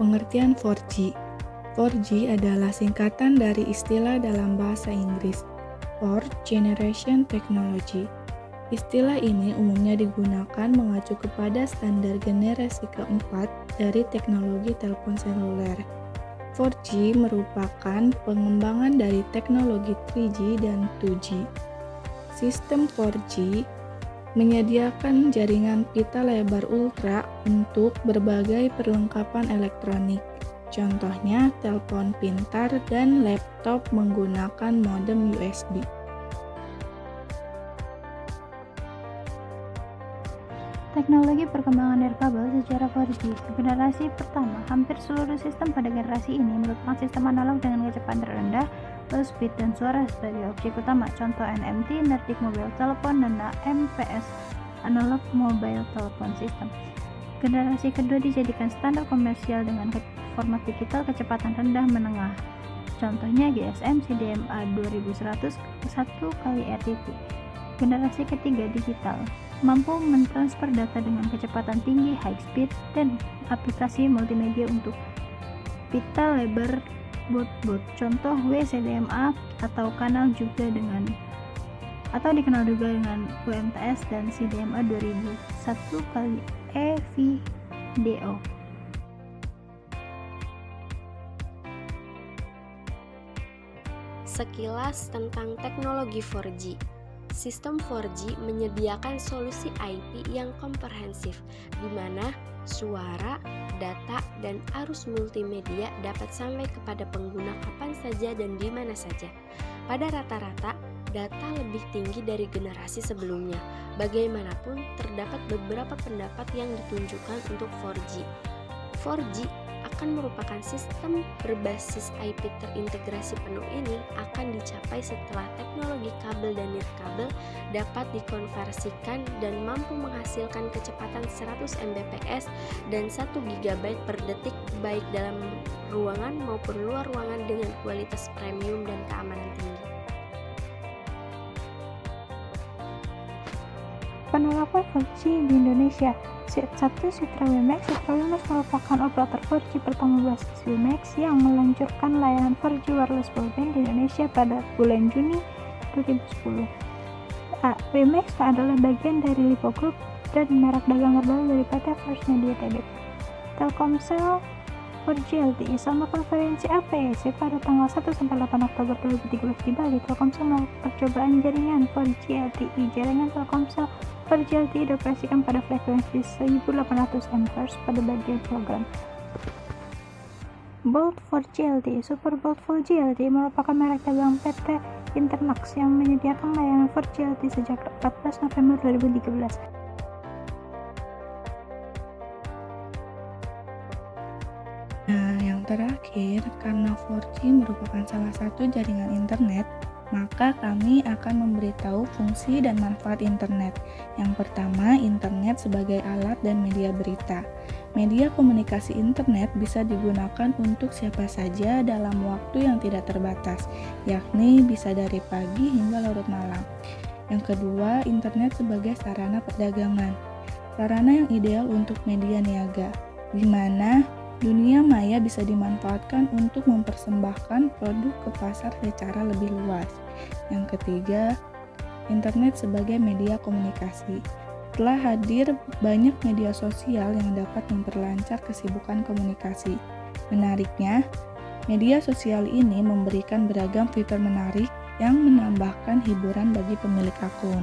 Pengertian 4G. 4G adalah singkatan dari istilah dalam bahasa Inggris, Fourth Generation Technology. Istilah ini umumnya digunakan mengacu kepada standar generasi keempat dari teknologi telepon seluler. 4G merupakan pengembangan dari teknologi 3G dan 2G. Sistem 4G menyediakan jaringan pita lebar ultra untuk berbagai perlengkapan elektronik. Contohnya, telepon pintar dan laptop menggunakan modem USB. Teknologi perkembangan nirkabel secara 4G. Generasi pertama, hampir seluruh sistem pada generasi ini merupakan sistem analog dengan kecepatan terendah, low speed, dan suara sebagai objek utama. Contoh NMT, Nordic Mobile Telephone, dan MPS, Analog Mobile Telephone System. Generasi kedua dijadikan standar komersial dengan format digital kecepatan rendah menengah. Contohnya GSM CDMA 2100 1x RTP. Generasi ketiga digital, mampu mentransfer data dengan kecepatan tinggi high speed dan aplikasi multimedia untuk pita lebar baud. Contoh WCDMA atau dikenal juga dengan UMTS dan CDMA 2001 kali EVDO. Sekilas tentang teknologi 4G. Sistem 4G menyediakan solusi IP yang komprehensif, di mana suara, data, dan arus multimedia dapat sampai kepada pengguna kapan saja dan di mana saja. Pada rata-rata, data lebih tinggi dari generasi sebelumnya. Bagaimanapun, terdapat beberapa pendapat yang ditunjukkan untuk 4G. 4G akan merupakan sistem berbasis IP terintegrasi penuh ini akan dicapai setelah teknologi kabel dan nirkabel dapat dikonversikan dan mampu menghasilkan kecepatan 100 Mbps dan 1 GB per detik baik dalam ruangan maupun luar ruangan dengan kualitas premium dan keamanan tinggi. Penerapan 4G di Indonesia. Set 1 Citra WiMAX. Citra WiMAX merupakan operator 4G pertama berbasis WiMAX yang meluncurkan layanan 4G wireless broadband di Indonesia pada bulan Juni 2010. WiMAX adalah bagian dari Lipo Group dan merek dagang terbaru dari PT First Media Tbk. Telkomsel 4G LTE. Selama konferensi APEC pada tanggal 1-8 Oktober 2013 di Bali, Telkomsel melakukan percobaan jaringan 4G LTE. Jaringan Telkomsel 4G LTE dioperasikan pada frekuensi 1800 MHz pada bagian program. Bolt 4G LTE. Super Bolt 4G LTE merupakan merek dagang PT Intermax yang menyediakan layanan 4G LTE sejak 14 November 2013. Nah, yang terakhir, karena 4G merupakan salah satu jaringan internet, maka kami akan memberitahu fungsi dan manfaat internet. Yang pertama, internet sebagai alat dan media berita. Media komunikasi internet bisa digunakan untuk siapa saja dalam waktu yang tidak terbatas, yakni bisa dari pagi hingga larut malam. Yang kedua, internet sebagai sarana perdagangan. Sarana yang ideal untuk media niaga, di mana dunia maya bisa dimanfaatkan untuk mempersembahkan produk ke pasar secara lebih luas. Yang ketiga, internet sebagai media komunikasi. Telah hadir banyak media sosial yang dapat memperlancar kesibukan komunikasi. Menariknya, media sosial ini memberikan beragam fitur menarik yang menambahkan hiburan bagi pemilik akun.